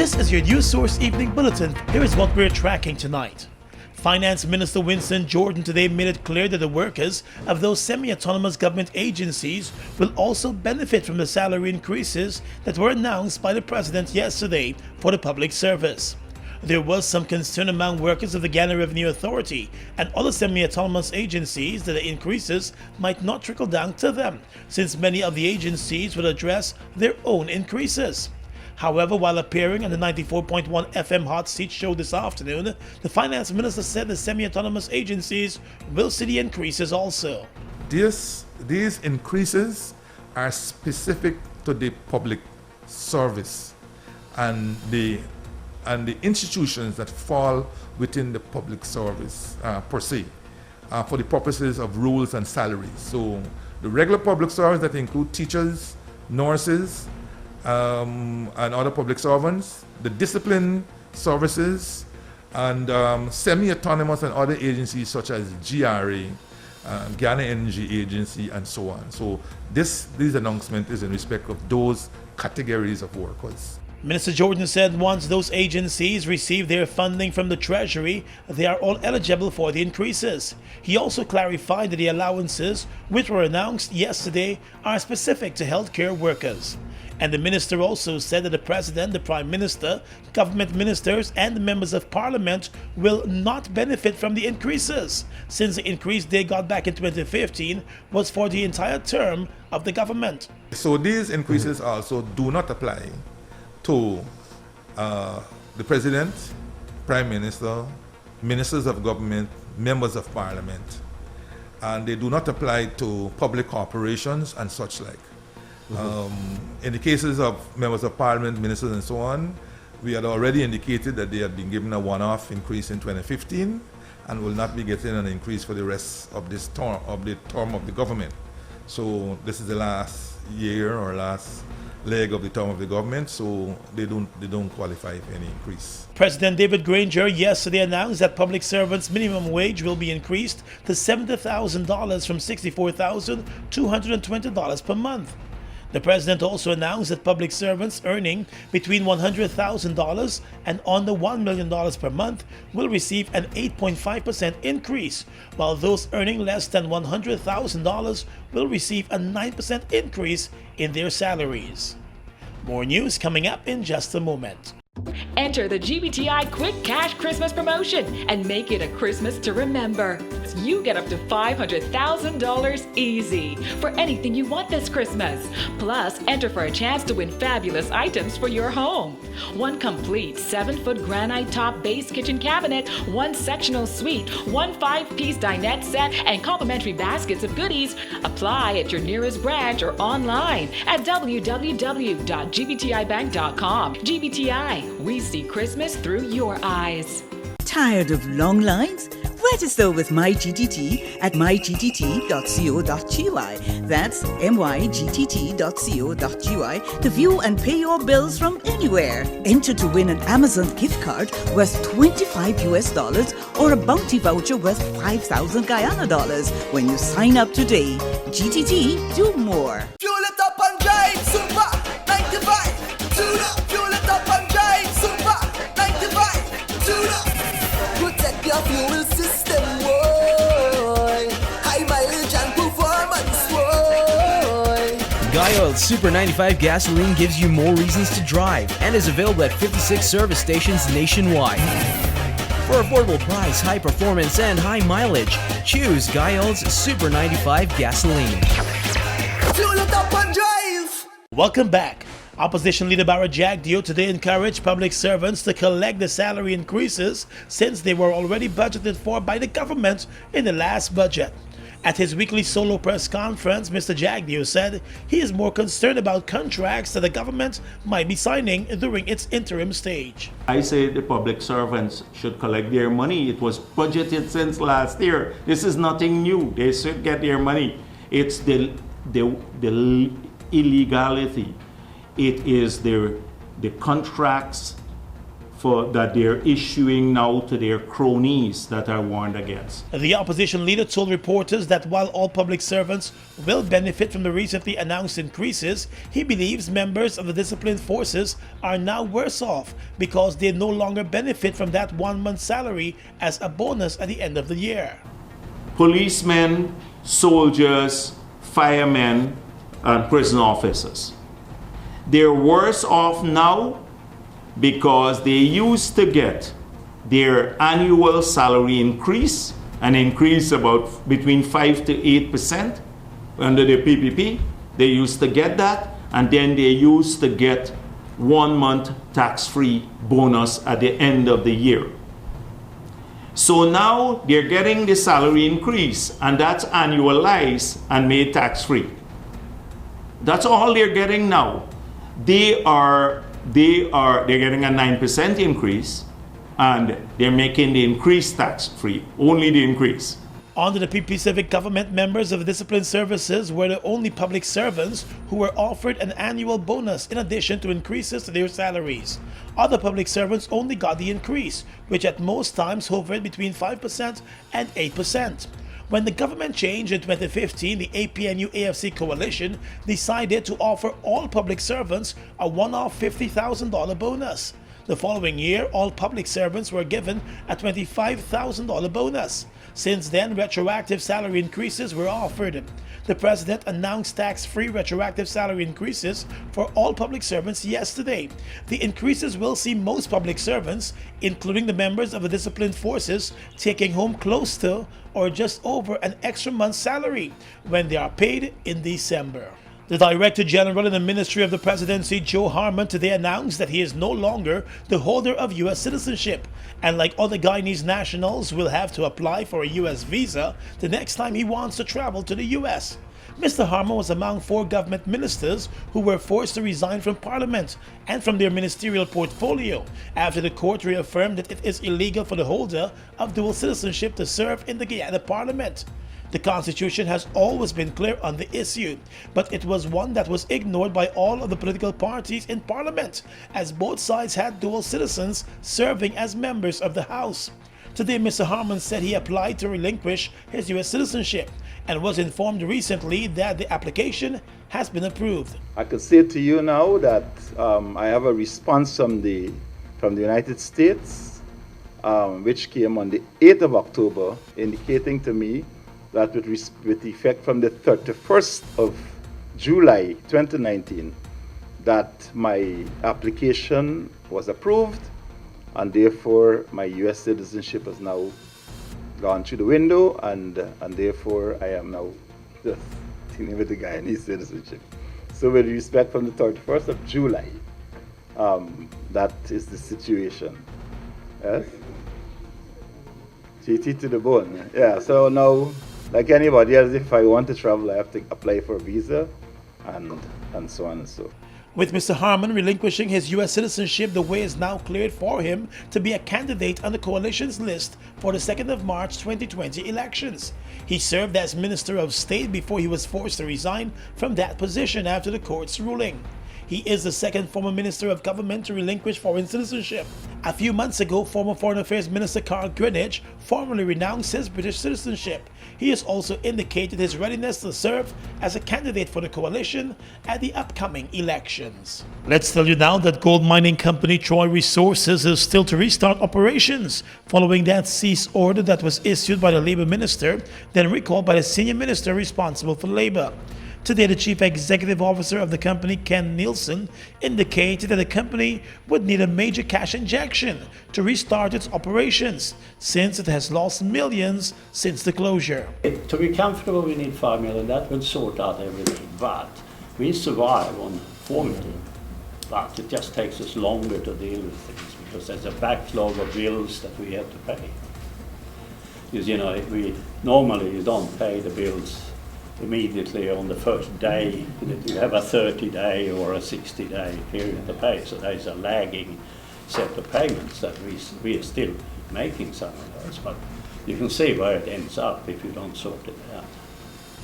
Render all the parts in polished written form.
This is your News Source Evening Bulletin. Here is what we're tracking tonight. Finance Minister Winston Jordan today made it clear that the workers of those semi-autonomous government agencies will also benefit from the salary increases that were announced by the President yesterday for the public service. There was some concern among workers of the Guyana Revenue Authority and other semi-autonomous agencies that the increases might not trickle down to them, since many of the agencies will address their own increases. However, while appearing on the 94.1 FM Hot Seat show this afternoon, the finance minister said the semi-autonomous agencies will see the increases also. These increases are specific to the public service and the institutions that fall within the public service per se, for the purposes of rules and salaries. So the regular public service that include teachers, nurses, and other public servants, the discipline services, and semi-autonomous and other agencies such as GRA, Guyana Energy Agency, and so on. So this announcement is in respect of those categories of workers. Minister Jordan said once those agencies receive their funding from the Treasury, they are all eligible for the increases. He also clarified that the allowances, which were announced yesterday, are specific to healthcare workers. And the minister also said that the President, the Prime Minister, government ministers, and the members of Parliament will not benefit from the increases, since the increase they got back in 2015 was for the entire term of the government. So these increases also do not apply to the President, Prime Minister, Ministers of Government, Members of Parliament, and they do not apply to public corporations and such like. In the cases of Members of Parliament, Ministers and so on, we had already indicated that they had been given a one-off increase in 2015 and will not be getting an increase for the rest of this term of the government. So this is the last year or last leg of the term of the government, so they don't qualify for any increase. President David Granger yesterday announced that public servants' minimum wage will be increased to $70,000 from $64,220 per month. The president also announced that public servants earning between $100,000 and under $1 million per month will receive an 8.5% increase, while those earning less than $100,000 will receive a 9% increase in their salaries. More news coming up in just a moment. Enter the GBTI Quick Cash Christmas promotion and make it a Christmas to remember. You get up to $500,000 easy for anything you want this Christmas. Plus, enter for a chance to win fabulous items for your home. One complete 7-foot granite top base kitchen cabinet, one sectional suite, one 5-piece dinette set, and complimentary baskets of goodies. Apply at your nearest branch or online at www.gbtibank.com. GBTI. We see Christmas through your eyes. Tired of long lines? Register with MyGTT at mygtt.co.gy. That's mygtt.co.gy to view and pay your bills from anywhere. Enter to win an Amazon gift card worth $25 or a bounty voucher worth 5,000 Guyana dollars when you sign up today. GTT, do more. Fuel it up and drive, Super 95. Tune up, fuel it up and drive, Super 95. Tune up. Protect your fuel system, boy. High mileage and performance, boy. Guyana's Super 95 gasoline gives you more reasons to drive and is available at 56 service stations nationwide. For affordable price, high performance, and high mileage, choose Guyana's Super 95 gasoline. Fuel it up and drive. Welcome back. Opposition leader Barra Jagdeo today encouraged public servants to collect the salary increases since they were already budgeted for by the government in the last budget. At his weekly solo press conference, Mr. Jagdeo said he is more concerned about contracts that the government might be signing during its interim stage. I say the public servants should collect their money. It was budgeted since last year. This is nothing new. They should get their money. It's the illegality. It is the contracts that they're issuing now to their cronies that are warned against. The opposition leader told reporters that while all public servants will benefit from the recently announced increases, he believes members of the disciplined forces are now worse off because they no longer benefit from that 1 month's salary as a bonus at the end of the year. Policemen, soldiers, firemen, and prison officers. They're worse off now because they used to get their annual salary increase, an increase about between 5 to 8% under the PPP. They used to get that, and then they used to get 1 month tax-free bonus at the end of the year. So now they're getting the salary increase, and that's annualized and made tax-free. That's all they're getting now. They're getting a 9% increase, and they're making the increase tax-free, only the increase. Under the PP Civic government, members of the disciplined services were the only public servants who were offered an annual bonus in addition to increases to their salaries. Other public servants only got the increase, which at most times hovered between 5% and 8%. When the government changed in 2015, the APNU-AFC coalition decided to offer all public servants a one-off $50,000 bonus. The following year, all public servants were given a $25,000 bonus. Since then, retroactive salary increases were offered. The president announced tax-free retroactive salary increases for all public servants yesterday. The increases will see most public servants, including the members of the disciplined forces, taking home close to or just over an extra month's salary when they are paid in December. The Director General in the Ministry of the Presidency, Joe Harmon, today announced that he is no longer the holder of U.S. citizenship, and like other Guyanese nationals, will have to apply for a U.S. visa the next time he wants to travel to the U.S. Mr. Harmon was among 4 government ministers who were forced to resign from Parliament and from their ministerial portfolio after the court reaffirmed that it is illegal for the holder of dual citizenship to serve in the Guyana Parliament. The Constitution has always been clear on the issue, but it was one that was ignored by all of the political parties in Parliament, as both sides had dual citizens serving as members of the House. Today, Mr. Harmon said he applied to relinquish his U.S. citizenship and was informed recently that the application has been approved. I could say to you now that I have a response from the United States, which came on the 8th of October, indicating to me that with effect from the 31st of July 2019, that my application was approved, and therefore my U.S. citizenship has now gone through the window, and therefore I am now just dealing with the Guyanese citizenship. So with respect from the 31st of July, that is the situation. Yes? GT to the bone. Yeah, so now, like anybody else, if I want to travel, I have to apply for a visa and so on and so forth. With Mr. Harmon relinquishing his U.S. citizenship, the way is now cleared for him to be a candidate on the coalition's list for the 2nd of March 2020 elections. He served as Minister of State before he was forced to resign from that position after the court's ruling. He is the second former Minister of Government to relinquish foreign citizenship. A few months ago, former Foreign Affairs Minister Carl Greenidge formally renounced his British citizenship. He has also indicated his readiness to serve as a candidate for the coalition at the upcoming elections. Let's tell you now that gold mining company Troy Resources is still to restart operations following that cease order that was issued by the Labour Minister, then recalled by the Senior Minister responsible for Labour. Today, the Chief Executive Officer of the company, Ken Nielsen, indicated that the company would need a major cash injection to restart its operations, since it has lost millions since the closure. To be comfortable, we need 5 million. That would sort out everything. But we survive on 4 million. But it just takes us longer to deal with things because there's a backlog of bills that we have to pay. Because, we normally don't pay the bills immediately on the first day. You have a 30-day or a 60-day period to pay, so there's a lagging set of payments that we are still making some of those, but you can see where it ends up if you don't sort it out.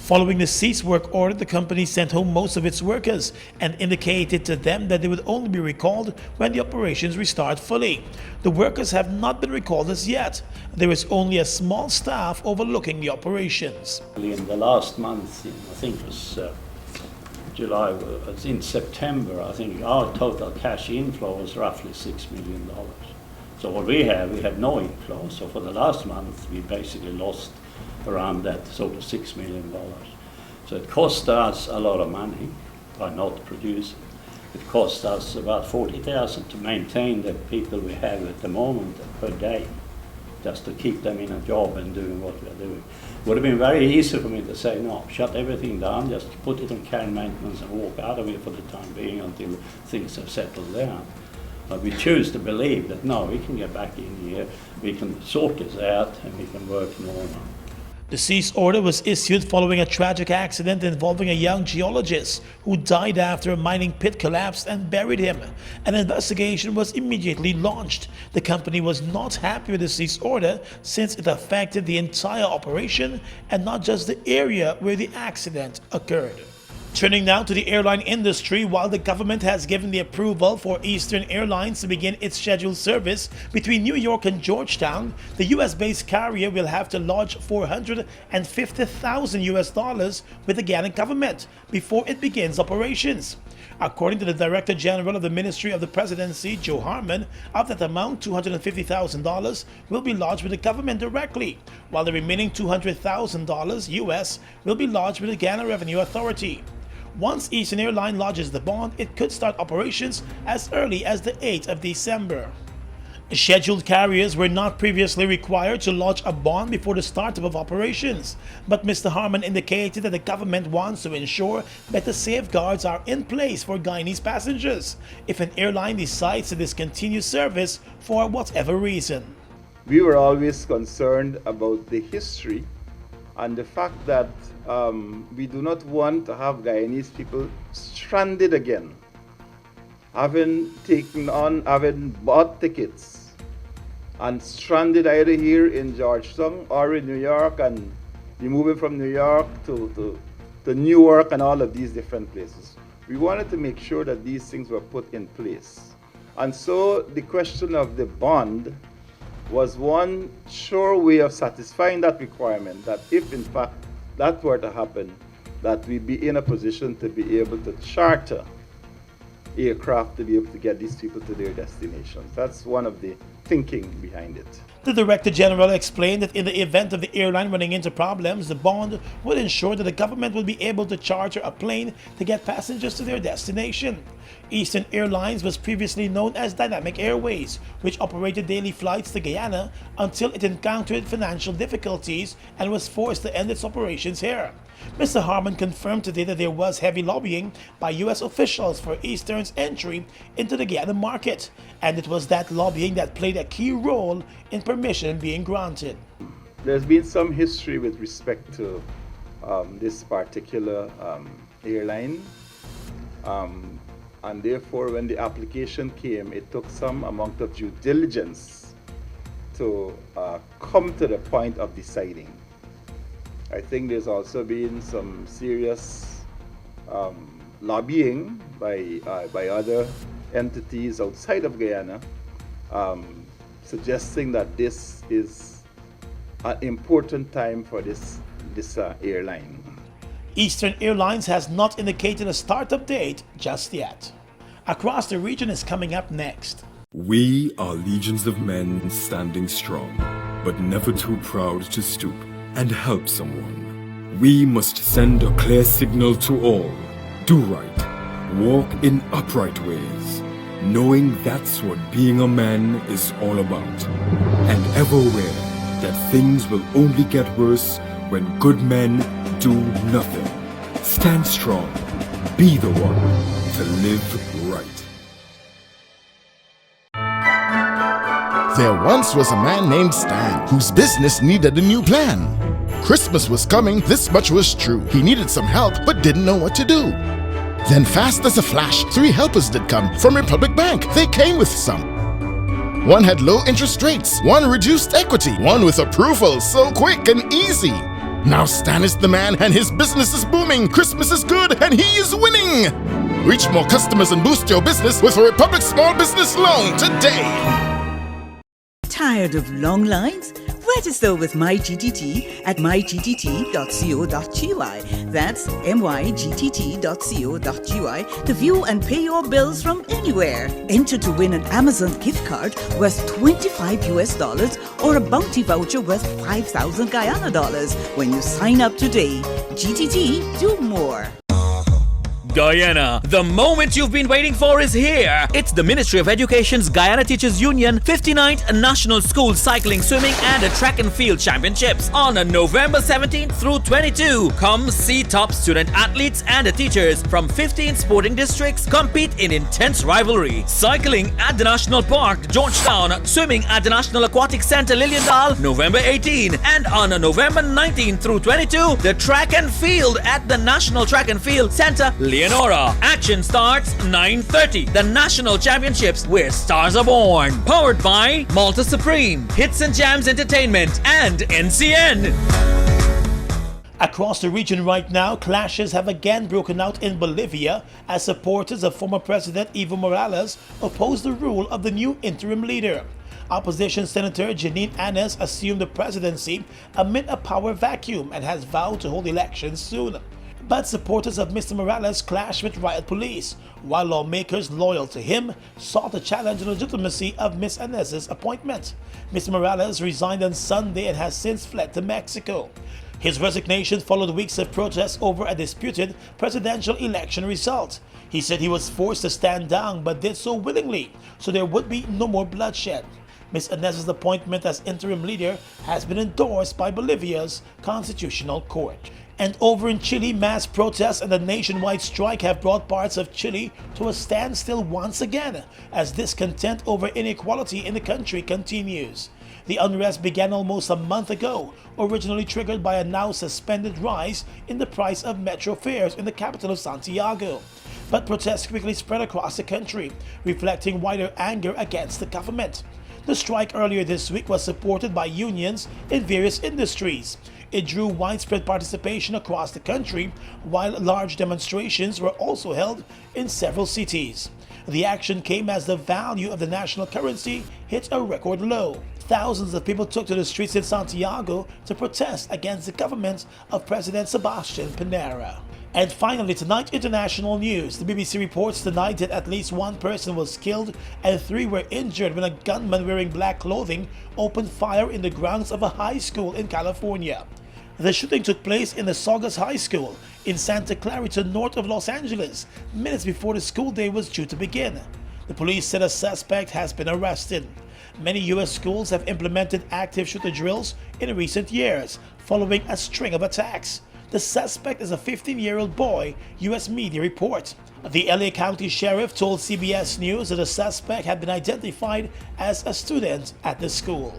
Following the cease work order, the company sent home most of its workers and indicated to them that they would only be recalled when the operations restart fully. The workers have not been recalled as yet. There is only a small staff overlooking the operations. In the last month, I think it was July, in September, I think our total cash inflow was roughly $6 million. So what we had no inflow. So for the last month, we basically lost around that sort of $6 million. So it cost us a lot of money by not producing. It cost us about $40,000 to maintain the people we have at the moment per day, just to keep them in a job and doing what we are doing. It would have been very easy for me to say, no, shut everything down, just put it on care and maintenance and walk out of it for the time being until things have settled down. But we choose to believe that, no, we can get back in here, we can sort this out, and we can work normal. The cease order was issued following a tragic accident involving a young geologist who died after a mining pit collapsed and buried him. An investigation was immediately launched. The company was not happy with the cease order since it affected the entire operation and not just the area where the accident occurred. Turning now to the airline industry, while the government has given the approval for Eastern Airlines to begin its scheduled service between New York and Georgetown, the US-based carrier will have to lodge $450,000 with the Guyana government before it begins operations. According to the Director General of the Ministry of the Presidency, Joe Harmon, of that amount, $250,000 will be lodged with the government directly, while the remaining $200,000 US will be lodged with the Guyana Revenue Authority. Once Eastern Airlines lodges the bond, it could start operations as early as the 8th of December. Scheduled carriers were not previously required to lodge a bond before the startup of operations, but Mr. Harmon indicated that the government wants to ensure that the safeguards are in place for Guyanese passengers if an airline decides to discontinue service for whatever reason. We were always concerned about the history and the fact that we do not want to have Guyanese people stranded again, having bought tickets and stranded either here in Georgetown or in New York, and be moving from New York to Newark and all of these different places. We wanted to make sure that these things were put in place. And so the question of the bond was one sure way of satisfying that requirement, that if in fact that were to happen, that we'd be in a position to be able to charter aircraft to be able to get these people to their destinations. That's one of the thinking behind it. The Director General explained that in the event of the airline running into problems, the bond would ensure that the government will be able to charter a plane to get passengers to their destination. Eastern Airlines was previously known as Dynamic Airways, which operated daily flights to Guyana until it encountered financial difficulties and was forced to end its operations here. Mr. Harmon confirmed today that there was heavy lobbying by U.S. officials for Eastern's entry into the Guyana market, and it was that lobbying that played a key role in permission being granted. There's been some history with respect to this particular airline, and therefore when the application came, it took some amount of due diligence to come to the point of deciding. I think there's also been some serious lobbying by other entities outside of Guyana, suggesting that this is an important time for this airline. Eastern Airlines has not indicated a startup date just yet. Across the region is coming up next. We are legions of men standing strong, but never too proud to stoop and help someone. We must send a clear signal to all. Do right. Walk in upright ways, knowing that's what being a man is all about. And ever aware that things will only get worse when good men do nothing. Stand strong. Be the one to live right. There once was a man named Stan whose business needed a new plan. Christmas was coming, this much was true. He needed some help but didn't know what to do. Then fast as a flash, 3 helpers did come from Republic Bank. They came with some. One had low interest rates, one reduced equity, one with approval so quick and easy. Now Stan is the man and his business is booming. Christmas is good and he is winning. Reach more customers and boost your business with a Republic Small Business Loan today. Tired of long lines? Register with MyGTT at mygtt.co.gy. That's mygtt.co.gy to view and pay your bills from anywhere. Enter to win an Amazon gift card worth $25 or a bounty voucher worth 5,000 Guyana dollars when you sign up today. GTT, do more. Guyana, the moment you've been waiting for is here. It's the Ministry of Education's Guyana Teachers Union 59th National School Cycling, Swimming and Track and Field Championships on November 17th through 22. Come see top student athletes and teachers from 15 sporting districts compete in intense rivalry. Cycling at the National Park, Georgetown. Swimming at the National Aquatic Center, Lilliendal, November 18. And on November 19 through 22, the Track and Field at the National Track and Field Center, Leonora. Action starts 9:30. The National Championships where stars are born. Powered by Malta Supreme, Hits and Jams Entertainment, and NCN. Across the region right now, clashes have again broken out in Bolivia as supporters of former President Evo Morales oppose the rule of the new interim leader. Opposition Senator Janine Áñez assumed the presidency amid a power vacuum and has vowed to hold elections soon. But supporters of Mr. Morales clashed with riot police, while lawmakers loyal to him sought to challenge the legitimacy of Ms. Áñez's appointment. Mr. Morales resigned on Sunday and has since fled to Mexico. His resignation followed weeks of protests over a disputed presidential election result. He said he was forced to stand down but did so willingly, so there would be no more bloodshed. Ms. Áñez's appointment as interim leader has been endorsed by Bolivia's Constitutional Court. And over in Chile, mass protests and a nationwide strike have brought parts of Chile to a standstill once again, as discontent over inequality in the country continues. The unrest began almost a month ago, originally triggered by a now suspended rise in the price of metro fares in the capital of Santiago. But protests quickly spread across the country, reflecting wider anger against the government. The strike earlier this week was supported by unions in various industries. It drew widespread participation across the country, while large demonstrations were also held in several cities. The action came as the value of the national currency hit a record low. Thousands of people took to the streets in Santiago to protest against the government of President Sebastián Piñera. And finally tonight, international news. The BBC reports tonight that at least one person was killed and 3 were injured when a gunman wearing black clothing opened fire in the grounds of a high school in California. The shooting took place in the Saugus High School in Santa Clarita, north of Los Angeles, minutes before the school day was due to begin. The police said a suspect has been arrested. Many U.S. schools have implemented active shooter drills in recent years, following a string of attacks. The suspect is a 15-year-old boy, U.S. media report. The LA County Sheriff told CBS News that the suspect had been identified as a student at the school.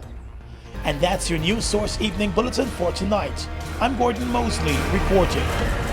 And that's your News Source Evening Bulletin for tonight. I'm Gordon Mosley reporting.